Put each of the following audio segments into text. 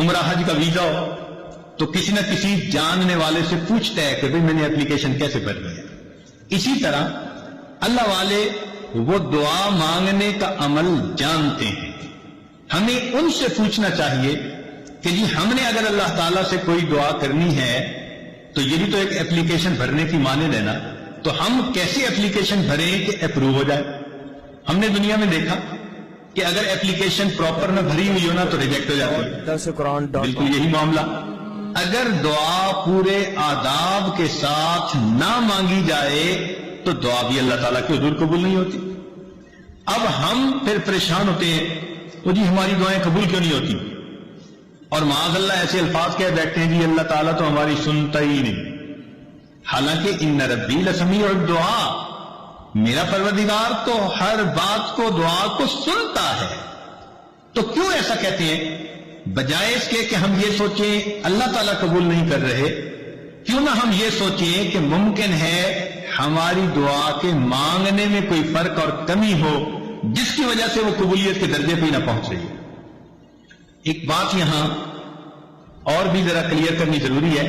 عمرہ حج کا ویزا ہو تو کسی نہ کسی جاننے والے سے پوچھتا ہے کہ بھئی میں نے اپلیکیشن کیسے بھرنی ہے. اسی طرح اللہ والے وہ دعا مانگنے کا عمل جانتے ہیں. ہمیں ان سے پوچھنا چاہیے کہ جی ہم نے اگر اللہ تعالیٰ سے کوئی دعا کرنی ہے تو یہ بھی تو ایک اپلیکیشن بھرنے کی مانند ہے نا, تو ہم کیسے اپلیکیشن بھریں کہ اپروو ہو جائے؟ ہم نے دنیا میں دیکھا کہ اگر اپلیکیشن پراپر نہ بھری ہوئی ہو نا تو ریجیکٹ ہو جاتی ہے. بالکل یہی معاملہ, اگر دعا پورے آداب کے ساتھ نہ مانگی جائے تو دعا بھی اللہ تعالیٰ کے حضور قبول نہیں ہوتی. اب ہم پھر پریشان ہوتے ہیں تو جی ہماری دعائیں قبول کیوں نہیں ہوتی, اور معاذ اللہ ایسے الفاظ کہہ بیٹھتے ہیں جی اللہ تعالیٰ تو ہماری سنتا ہی نہیں. حالانکہ ان ربی لسمیع الدعا, میرا پروردگار تو ہر بات کو دعا کو سنتا ہے. تو کیوں ایسا کہتے ہیں؟ بجائے اس کے کہ ہم یہ سوچیں اللہ تعالیٰ قبول نہیں کر رہے, کیوں نہ ہم یہ سوچیں کہ ممکن ہے ہماری دعا کے مانگنے میں کوئی فرق اور کمی ہو جس کی وجہ سے وہ قبولیت کے درجے پہ نہ پہنچ رہی ہے. ایک بات یہاں اور بھی ذرا کلیئر کرنی ضروری ہے.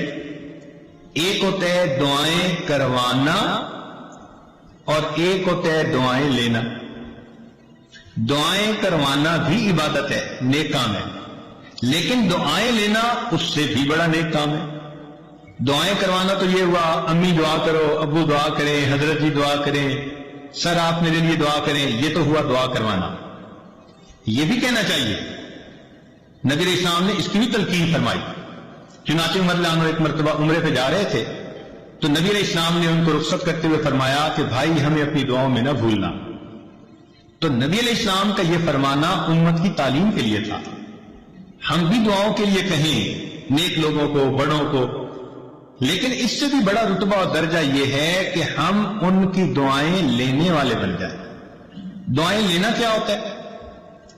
ایک ہوتا ہے دعائیں کروانا اور ایک ہوتا ہے دعائیں لینا. دعائیں کروانا بھی عبادت ہے, نیک کام ہے, لیکن دعائیں لینا اس سے بھی بڑا نیک کام ہے. دعائیں کروانا تو یہ ہوا امی دعا کرو, ابو دعا کریں, حضرت جی دعا کریں, سر آپ میرے لیے دعا کریں, یہ تو ہوا دعا کروانا. یہ بھی کہنا چاہیے نبی علیہ السلام نے اس کی بھی تلقین فرمائی. چنانچہ عمر رضی اللہ عنہ ایک مرتبہ عمرے پہ جا رہے تھے تو نبی علیہ السلام نے ان کو رخصت کرتے ہوئے فرمایا کہ بھائی ہمیں اپنی دعاؤں میں نہ بھولنا. تو نبی علیہ السلام کا یہ فرمانا امت کی تعلیم کے لیے تھا. ہم بھی دعاؤں کے لیے کہیں نیک لوگوں کو, بڑوں کو, لیکن اس سے بھی بڑا رتبہ اور درجہ یہ ہے کہ ہم ان کی دعائیں لینے والے بن جائیں. دعائیں لینا کیا ہوتا ہے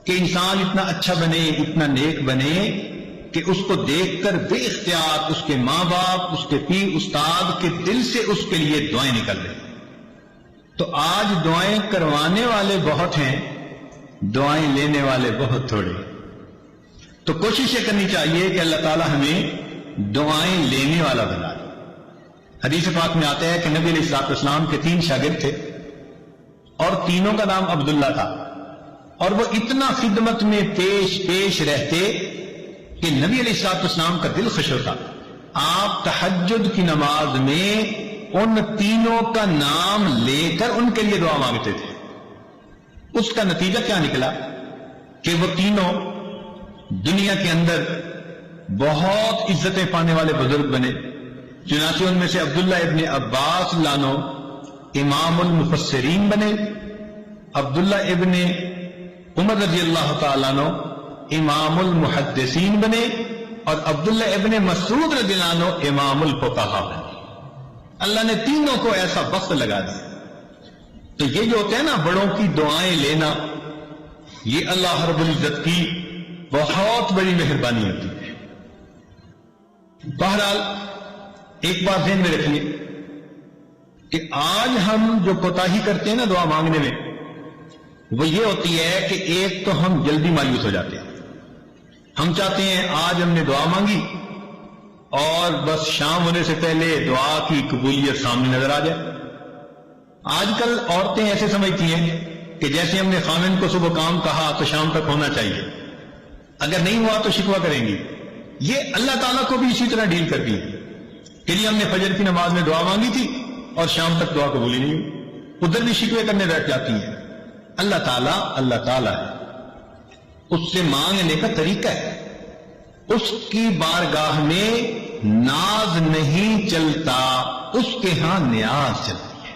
کہ انسان اتنا اچھا بنے, اتنا نیک بنے کہ اس کو دیکھ کر بے اختیار اس کے ماں باپ, اس کے پیر استاد کے دل سے اس کے لیے دعائیں نکل رہی. تو آج دعائیں کروانے والے بہت ہیں, دعائیں لینے والے بہت تھوڑے. تو کوشش یہ کرنی چاہیے کہ اللہ تعالیٰ ہمیں دعائیں لینے والا بنا دے. حدیث پاک میں آتا ہے کہ نبی علیہ السلام کے 3 شاگرد تھے اور تینوں کا نام عبداللہ تھا, اور وہ اتنا خدمت میں پیش رہتے کہ نبی علیہ السلام کا دل خوش ہوتا. آپ تہجد کی نماز میں ان تینوں کا نام لے کر ان کے لیے دعا مانگتے تھے. اس کا نتیجہ کیا نکلا کہ وہ تینوں دنیا کے اندر بہت عزتیں پانے والے بزرگ بنے. چنانچہ ان میں سے عبداللہ ابن عباس لانو امام المفسرین بنے, عبداللہ ابن عمر رضی اللہ تعالیٰ عنہ امام المحدثین بنے, اور عبداللہ ابن مسعود رضی اللہ عنہ امام الفقہاء بنے. اللہ نے تینوں کو ایسا وقت لگا دیا. تو یہ جو ہوتا ہے نا بڑوں کی دعائیں لینا, یہ اللہ رب العزت کی بہت بڑی مہربانی ہوتی ہے. بہرحال ایک بات ذہن میں رکھیے کہ آج ہم جو کوتاہی کرتے ہیں نا دعا مانگنے میں, وہ یہ ہوتی ہے کہ ایک تو ہم جلدی مایوس ہو جاتے ہیں. ہم چاہتے ہیں آج ہم نے دعا مانگی اور بس شام ہونے سے پہلے دعا کی قبولیت سامنے نظر آ جائے. آج کل عورتیں ایسے سمجھتی ہیں کہ جیسے ہم نے خامن کو صبح کام کہا تو شام تک ہونا چاہیے, اگر نہیں ہوا تو شکوہ کریں گی. یہ اللہ تعالیٰ کو بھی اسی طرح ڈیل کرتی ہے کہ جی ہم نے فجر کی نماز میں دعا مانگی تھی اور شام تک دعا قبول ہی نہیں ہوئی, ادھر بھی شکوے کرنے بیٹھ جاتی ہیں. اللہ تعالیٰ ہے, اس سے مانگنے کا طریقہ ہے. اس کی بارگاہ میں ناز نہیں چلتا, اس کے ہاں نیاز چلتی ہے,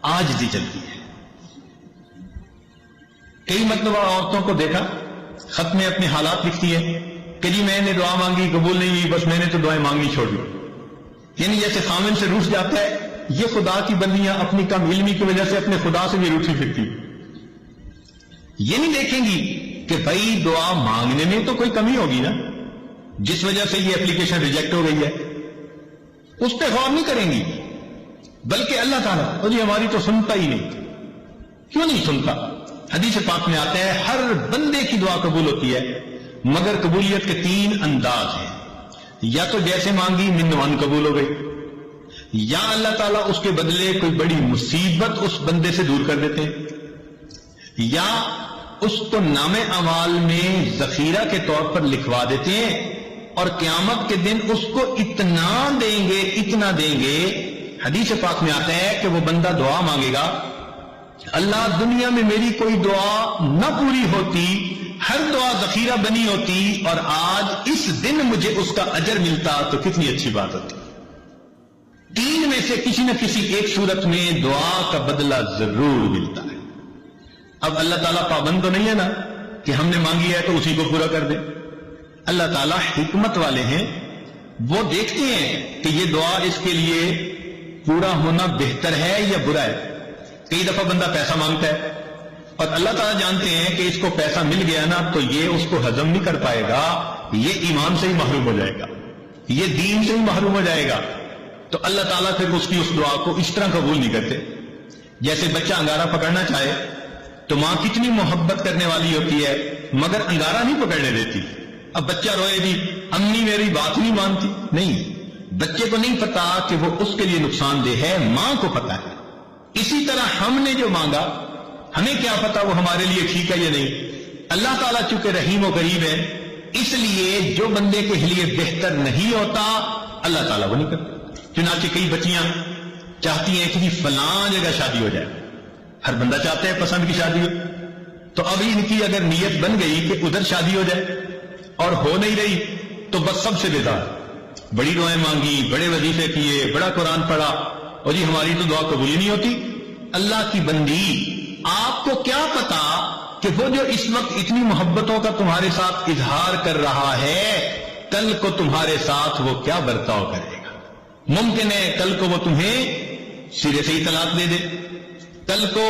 عاجزی چلتی ہے. کئی مرتبہ عورتوں کو دیکھا خط میں اپنے حالات لکھتی ہے کہ جی میں نے دعا مانگی قبول نہیں ہوئی, بس میں نے تو دعائیں مانگنی چھوڑ دی. یعنی جیسے خامن سے روٹھ جاتا ہے, یہ خدا کی بندیاں اپنی کم علمی کی وجہ سے اپنے خدا سے بھی روٹھی پھرتی. یہ نہیں دیکھیں گی کہ بھائی دعا مانگنے میں تو کوئی کمی ہوگی نا, جس وجہ سے یہ اپلیکیشن ریجیکٹ ہو گئی ہے, اس پہ غور نہیں کریں گی, بلکہ اللہ تعالیٰ اور جی ہماری تو سنتا ہی نہیں. کیوں نہیں سنتا؟ حدیث پاک میں آتا ہے ہر بندے کی دعا قبول ہوتی ہے مگر قبولیت کے 3 انداز ہیں. یا تو جیسے مانگی من وان قبول ہو گئی، یا اللہ تعالیٰ اس کے بدلے کوئی بڑی مصیبت اس بندے سے دور کر دیتے ہیں، یا اس کو نام اعمال میں ذخیرہ کے طور پر لکھوا دیتے ہیں اور قیامت کے دن اس کو اتنا دیں گے. حدیث پاک میں آتا ہے کہ وہ بندہ دعا مانگے گا، اللہ دنیا میں میری کوئی دعا نہ پوری ہوتی، ہر دعا ذخیرہ بنی ہوتی، اور آج اس دن مجھے اس کا اجر ملتا تو کتنی اچھی بات ہوتی. 3 میں سے کسی نہ کسی ایک صورت میں دعا کا بدلہ ضرور ملتا ہے. اب اللہ تعالیٰ پابند تو نہیں ہے نا کہ ہم نے مانگی ہے تو اسی کو پورا کر دے. اللہ تعالیٰ حکمت والے ہیں، وہ دیکھتے ہیں کہ یہ دعا اس کے لیے پورا ہونا بہتر ہے یا برا ہے. کئی دفعہ بندہ پیسہ مانگتا ہے اور اللہ تعالیٰ جانتے ہیں کہ اس کو پیسہ مل گیا نا تو یہ اس کو ہضم نہیں کر پائے گا، یہ ایمان سے ہی محروم ہو جائے گا، یہ دین سے ہی محروم ہو جائے گا. تو اللہ تعالیٰ پھر اس کی اس دعا کو اس طرح قبول نہیں کرتے. جیسے بچہ انگارہ پکڑنا چاہے تو ماں کتنی محبت کرنے والی ہوتی ہے مگر انگارہ نہیں پکڑنے دیتی. اب بچہ روئے بھی امی میری بات نہیں مانتی، نہیں، بچے کو نہیں پتا کہ وہ اس کے لیے نقصان دہ ہے، ماں کو پتا ہے. اسی طرح ہم نے جو مانگا ہمیں کیا پتا وہ ہمارے لیے ٹھیک ہے یا نہیں. اللہ تعالیٰ چونکہ رحیم و کریم ہے اس لیے جو بندے کے لیے بہتر نہیں ہوتا اللہ تعالیٰ وہ نہیں کرتا. چنانچہ کئی بچیاں چاہتی ہیں کہ فلاں جگہ شادی ہو جائے، ہر بندہ چاہتا ہے پسند کی شادی ہو. تو اب ان کی اگر نیت بن گئی کہ ادھر شادی ہو جائے اور ہو نہیں رہی تو بس سب سے بیزار، بڑی دعائیں مانگی، بڑے وظیفے کیے، بڑا قرآن پڑھا اور جی ہماری تو دعا قبول ہی نہیں ہوتی. اللہ کی بندی، آپ کو کیا پتا کہ وہ جو اس وقت اتنی محبتوں کا تمہارے ساتھ اظہار کر رہا ہے کل کو تمہارے ساتھ وہ کیا برتاؤ کرے گا. ممکن ہے کل کو وہ تمہیں سرے سے ہی طلاق دے دے، کل کو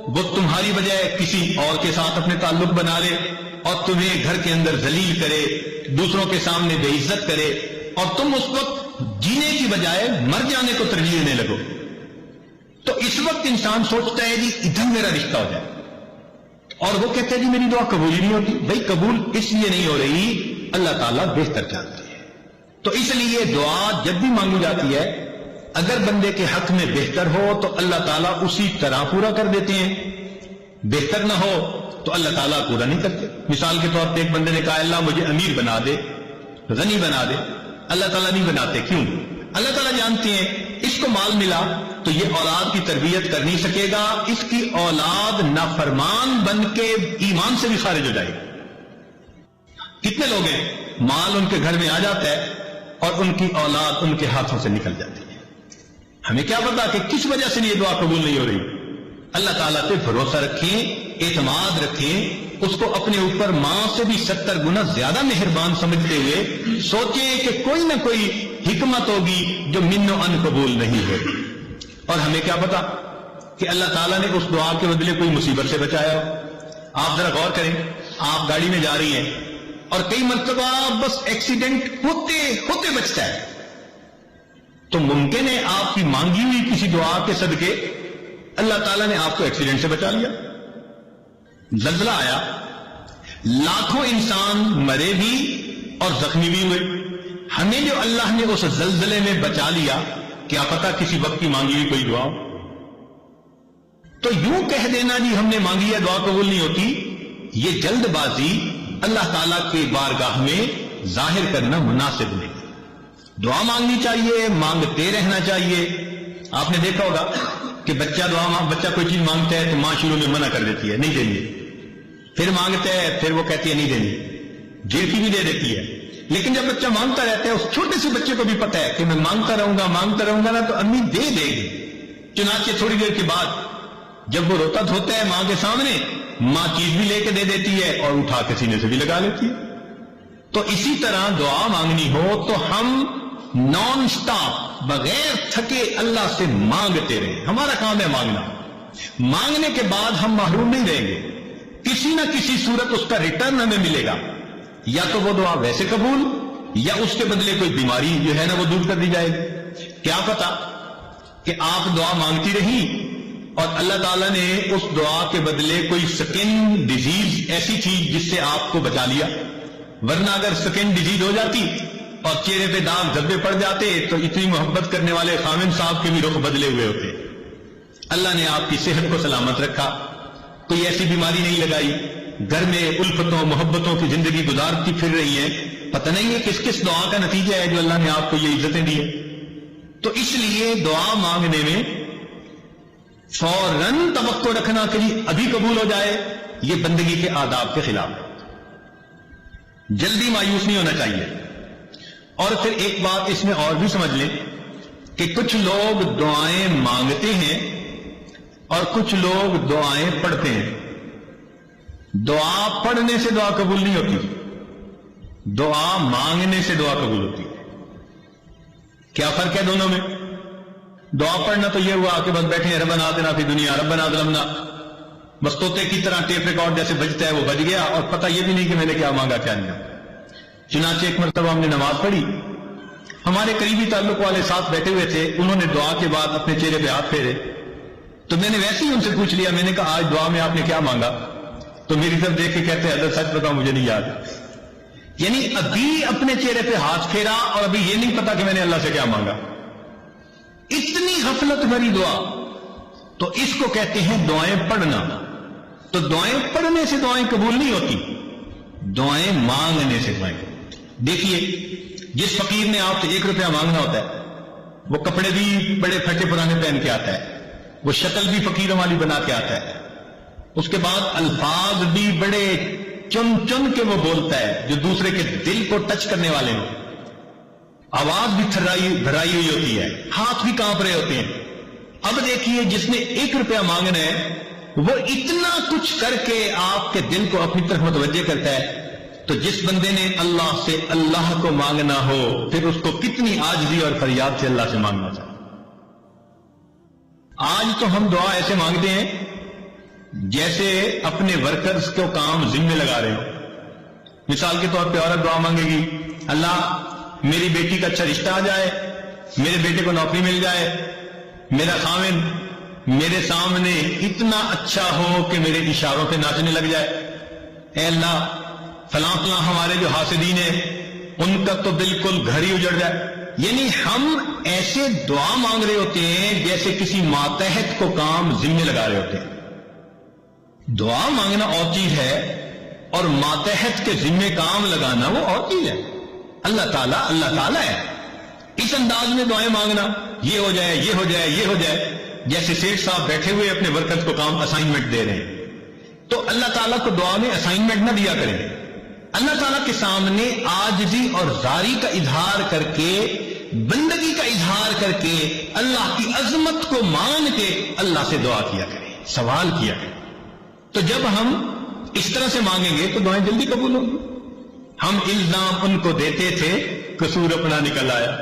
وہ تمہاری بجائے کسی اور کے ساتھ اپنے تعلق بنا لے اور تمہیں گھر کے اندر ذلیل کرے، دوسروں کے سامنے بے عزت کرے، اور تم اس وقت جینے کی بجائے مر جانے کو ترجیح دینے لگو. تو اس وقت انسان سوچتا ہے جی ادھر میرا رشتہ ہو جائے، اور وہ کہتا ہے جی میری دعا قبول ہی نہیں ہوتی. بھائی قبول اس لیے نہیں ہو رہی، اللہ تعالیٰ بہتر جانتے ہیں. تو اس لیے دعا جب بھی مانگی جاتی ہے اگر بندے کے حق میں بہتر ہو تو اللہ تعالیٰ اسی طرح پورا کر دیتے ہیں، بہتر نہ ہو تو اللہ تعالیٰ پورا نہیں کرتے. مثال کے طور پہ ایک بندے نے کہا اللہ مجھے امیر بنا دے، غنی بنا دے، اللہ تعالیٰ نہیں بناتے. کیوں؟ اللہ تعالیٰ جانتے ہیں اس کو مال ملا تو یہ اولاد کی تربیت کر نہیں سکے گا، اس کی اولاد نافرمان بن کے ایمان سے بھی خارج ہو جائے گی. کتنے لوگ ہیں مال ان کے گھر میں آ جاتا ہے اور ان کی اولاد ان کے ہاتھوں سے نکل جاتی ہے. ہمیں کیا پتا کہ کس وجہ سے یہ دعا قبول نہیں ہو رہی. اللہ تعالیٰ پہ بھروسہ رکھیں، اعتماد رکھیں، اس کو اپنے اوپر ماں سے بھی 70 گنا زیادہ مہربان سمجھتے ہوئے سوچیں کہ کوئی نہ کوئی حکمت ہوگی جو من و ان قبول نہیں ہوگی. اور ہمیں کیا پتا کہ اللہ تعالیٰ نے اس دعا کے بدلے کوئی مصیبت سے بچایا ہو. آپ ذرا غور کریں، آپ گاڑی میں جا رہی ہیں اور کئی مرتبہ بس ایکسیڈنٹ ہوتے ہوتے بچتا ہے، تو ممکن ہے آپ کی مانگی ہوئی کسی دعا کے صدقے اللہ تعالیٰ نے آپ کو ایکسیڈنٹ سے بچا لیا. زلزلہ آیا، لاکھوں انسان مرے بھی اور زخمی بھی ہوئے. ہمیں جو اللہ نے اس زلزلے میں بچا لیا، کیا پتا کسی وقت کی مانگی ہوئی کوئی دعا. تو یوں کہہ دینا جی ہم نے مانگی ہے دعا قبول نہیں ہوتی، یہ جلد بازی اللہ تعالیٰ کے بارگاہ میں ظاہر کرنا مناسب نہیں. دعا مانگنی چاہیے، مانگتے رہنا چاہیے. آپ نے دیکھا ہوگا کہ بچہ کوئی چیز مانگتا ہے تو ماں شروع میں منع کر دیتی ہے، نہیں دیں گے، پھر مانگتا ہے، پھر وہ کہتی ہے نہیں دیں گے، جیلتی بھی دے دیتی ہے. لیکن جب بچہ مانگتا رہتا ہے، اس چھوٹے سے بچے کو بھی پتا ہے کہ میں مانگتا رہوں گا نا تو امی دے دے گی. چنانچہ تھوڑی دیر کے بعد جب وہ روتا دھوتا ہے ماں کے سامنے، ماں چیز بھی لے کے دے دیتی ہے اور اٹھا کے سینے سے بھی لگا لیتی ہے. تو اسی طرح دعا مانگنی ہو تو ہم نان سٹاپ بغیر تھکے اللہ سے مانگتے رہیں. ہمارا کام ہے مانگنا. مانگنے کے بعد ہم محروم نہیں رہیں گے، کسی نہ کسی صورت اس کا ریٹرن ہمیں ملے گا. یا تو وہ دعا ویسے قبول، یا اس کے بدلے کوئی بیماری جو ہے نا وہ دور کر دی جائے گی. کیا پتا کہ آپ دعا مانگتی رہی اور اللہ تعالیٰ نے اس دعا کے بدلے کوئی سکن ڈیزیز ایسی چیز جس سے آپ کو بچا لیا. ورنہ اگر سکن ڈیزیز ہو جاتی اور چہرے پہ داغ دھبے پڑ جاتے تو اتنی محبت کرنے والے خامن صاحب کے بھی رخ بدلے ہوئے ہوتے. اللہ نے آپ کی صحت کو سلامت رکھا, کوئی ایسی بیماری نہیں لگائی, گھر میں الفتوں محبتوں کی زندگی گزارتی پھر رہی ہے. پتہ نہیں ہے کس کس دعا کا نتیجہ ہے جو اللہ نے آپ کو یہ عزتیں دی ہیں. تو اس لیے دعا مانگنے میں فوراً توقع رکھنا کہ جی ابھی قبول ہو جائے, یہ بندگی کے آداب کے خلاف ہے. جلدی مایوس نہیں ہونا چاہیے. اور پھر ایک بات اس میں اور بھی سمجھ لیں کہ کچھ لوگ دعائیں مانگتے ہیں اور کچھ لوگ دعائیں پڑھتے ہیں. دعا پڑھنے سے دعا قبول نہیں ہوتی, دعا مانگنے سے دعا قبول ہوتی ہے. کیا فرق ہے دونوں میں؟ دعا پڑھنا تو یہ ہوا کہ بس بیٹھے ہیں ربنا آتنا فی دنیا ربنا ظلمنا, بس طوطے کی طرح ٹیپ ریکارڈ جیسے بجتا ہے وہ بج گیا اور پتہ یہ بھی نہیں کہ میں نے کیا مانگا کیا نہیں. چنانچہ ایک مرتبہ ہم نے نماز پڑھی, ہمارے قریبی تعلق والے ساتھ بیٹھے ہوئے تھے, انہوں نے دعا کے بعد اپنے چہرے پہ ہاتھ پھیرے تو میں نے ویسے ہی ان سے پوچھ لیا, میں نے کہا آج دعا میں آپ نے کیا مانگا؟ تو میری طرف دیکھ کے کہتے ہیں حضرت سچ بتاؤ مجھے نہیں یاد. یعنی ابھی اپنے چہرے پہ ہاتھ پھیرا اور ابھی یہ نہیں پتا کہ میں نے اللہ سے کیا مانگا. اتنی غفلت بھری دعا. تو اس کو کہتے ہیں دعائیں پڑھنا. تو دعائیں پڑھنے سے دعائیں قبول نہیں ہوتی, دعائیں مانگنے سے دعائیں قبول. دیکھیے جس فقیر نے آپ سے 1 روپیہ مانگنا ہوتا ہے وہ کپڑے بھی بڑے پھٹے پرانے پہن کے آتا ہے, وہ شکل بھی فقیروں والی بنا کے آتا ہے, اس کے بعد الفاظ بھی بڑے چن چن کے وہ بولتا ہے جو دوسرے کے دل کو ٹچ کرنے والے ہوں, آواز بھی بھرائی ہوئی ہوتی ہے, ہاتھ بھی کانپ رہے ہوتے ہیں. اب دیکھیے جس نے 1 روپیہ مانگنا ہے وہ اتنا کچھ کر کے آپ کے دل کو اپنی طرف متوجہ کرتا ہے. تو جس بندے نے اللہ سے اللہ کو مانگنا ہو پھر اس کو کتنی عاجزی اور فریاد سے اللہ سے مانگنا چاہیے. آج تو ہم دعا ایسے مانگتے ہیں جیسے اپنے ورکرز کو کام ذمہ لگا رہے ہو. مثال کے طور پہ عورت دعا مانگے گی, اللہ میری بیٹی کا اچھا رشتہ آ جائے, میرے بیٹے کو نوکری مل جائے, میرا خاوند میرے سامنے اتنا اچھا ہو کہ میرے اشاروں پہ ناچنے لگ جائے. اے اللہ فلاں فلاں ہمارے جو حاسدین ہیں ان کا تو بالکل گھر ہی اجڑ جائے. یعنی ہم ایسے دعا مانگ رہے ہوتے ہیں جیسے کسی ماتحت کو کام ذمہ لگا رہے ہوتے ہیں. دعا مانگنا اور چیز ہے اور ماتحت کے ذمہ کام لگانا وہ اور چیز ہے. اللہ تعالیٰ ہے. اس انداز میں دعائیں مانگنا یہ ہو جائے یہ ہو جائے یہ ہو جائے, جیسے سیٹھ صاحب بیٹھے ہوئے اپنے ورکرز کو کام اسائنمنٹ دے رہے ہیں. تو اللہ تعالیٰ کو دعا میں اسائنمنٹ نہ دیا کریں. اللہ تعالیٰ کے سامنے عاجزی اور زاری کا اظہار کر کے, بندگی کا اظہار کر کے, اللہ کی عظمت کو مان کے اللہ سے دعا کیا کریں, سوال کیا کریں. تو جب ہم اس طرح سے مانگیں گے تو دعائیں جلدی قبول ہوں گی. ہم الزام ان کو دیتے تھے, قصور اپنا نکل آیا.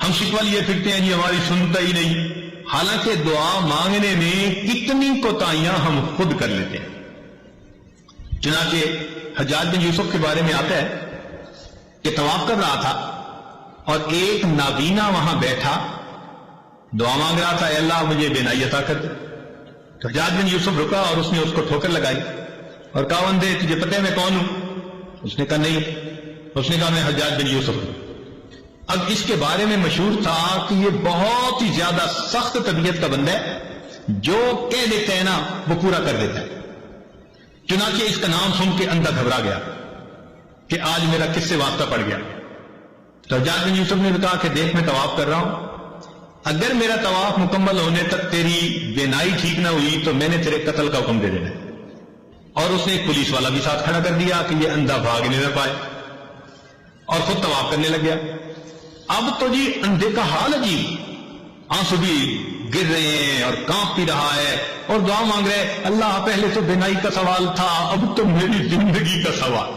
ہم شکوہ لیے پھرتے ہیں جی ہماری سنتا ہی نہیں, حالانکہ دعا مانگنے میں کتنی کوتاہیاں ہم خود کر لیتے ہیں. چنانچہ حجاج بن یوسف کے بارے میں آتا ہے کہ طواف کر رہا تھا اور ایک نابینا وہاں بیٹھا دعا مانگ رہا تھا, اے اللہ مجھے بینائی عطا کر دے. تو حجاج بن یوسف رکا اور اس نے اس کو ٹھوکر لگائی اور کہا بندے تجھے پتہ ہے میں کون ہوں؟ اس نے کہا نہیں. اس نے کہا میں حجاج بن یوسف ہوں. اب اس کے بارے میں مشہور تھا کہ یہ بہت ہی زیادہ سخت طبیعت کا بندہ ہے, جو کہہ دیتا ہے نا وہ پورا کر دیتا ہے. چنانچہ اس کا نام سن کے اندھا گھبرا گیا کہ آج میرا کس سے واسطہ پڑ گیا. تو حجاج بن یوسف نے کہا کہ دیکھ میں طواف کر رہا ہوں, اگر میرا طواف مکمل ہونے تک تیری بینائی ٹھیک نہ ہوئی تو میں نے تیرے قتل کا حکم دے دینا. اور اس نے ایک پولیس والا بھی ساتھ کھڑا کر دیا کہ یہ اندھا بھاگنے نہ پائے, اور خود طواف کرنے لگ گیا. اب تو جی اندھے کا حال عجیب, آنسو بھی گر رہے ہیں اور کانپ بھی رہا ہے اور دعا مانگ رہے, اللہ پہلے تو بینائی کا سوال تھا اب تو میری زندگی کا سوال.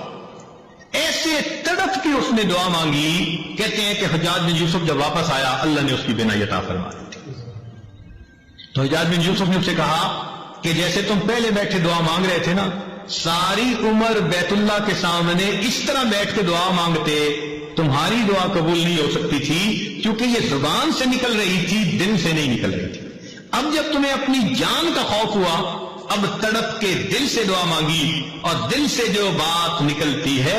ایسے تڑپ کے اس نے دعا مانگی. کہتے ہیں کہ حجاج بن یوسف جب واپس آیا اللہ نے اس کی بینائی عطا فرما دی. تو حجاج بن یوسف نے اس سے کہا کہ جیسے تم پہلے بیٹھے دعا مانگ رہے تھے نا, ساری عمر بیت اللہ کے سامنے اس طرح بیٹھ کے دعا مانگتے, تمہاری دعا قبول نہیں ہو سکتی تھی کیونکہ یہ زبان سے نکل رہی تھی, دل سے نہیں نکل رہی تھی. اب جب تمہیں اپنی جان کا خوف ہوا, اب تڑپ کے دل سے دعا مانگی اور دل سے جو بات نکلتی ہے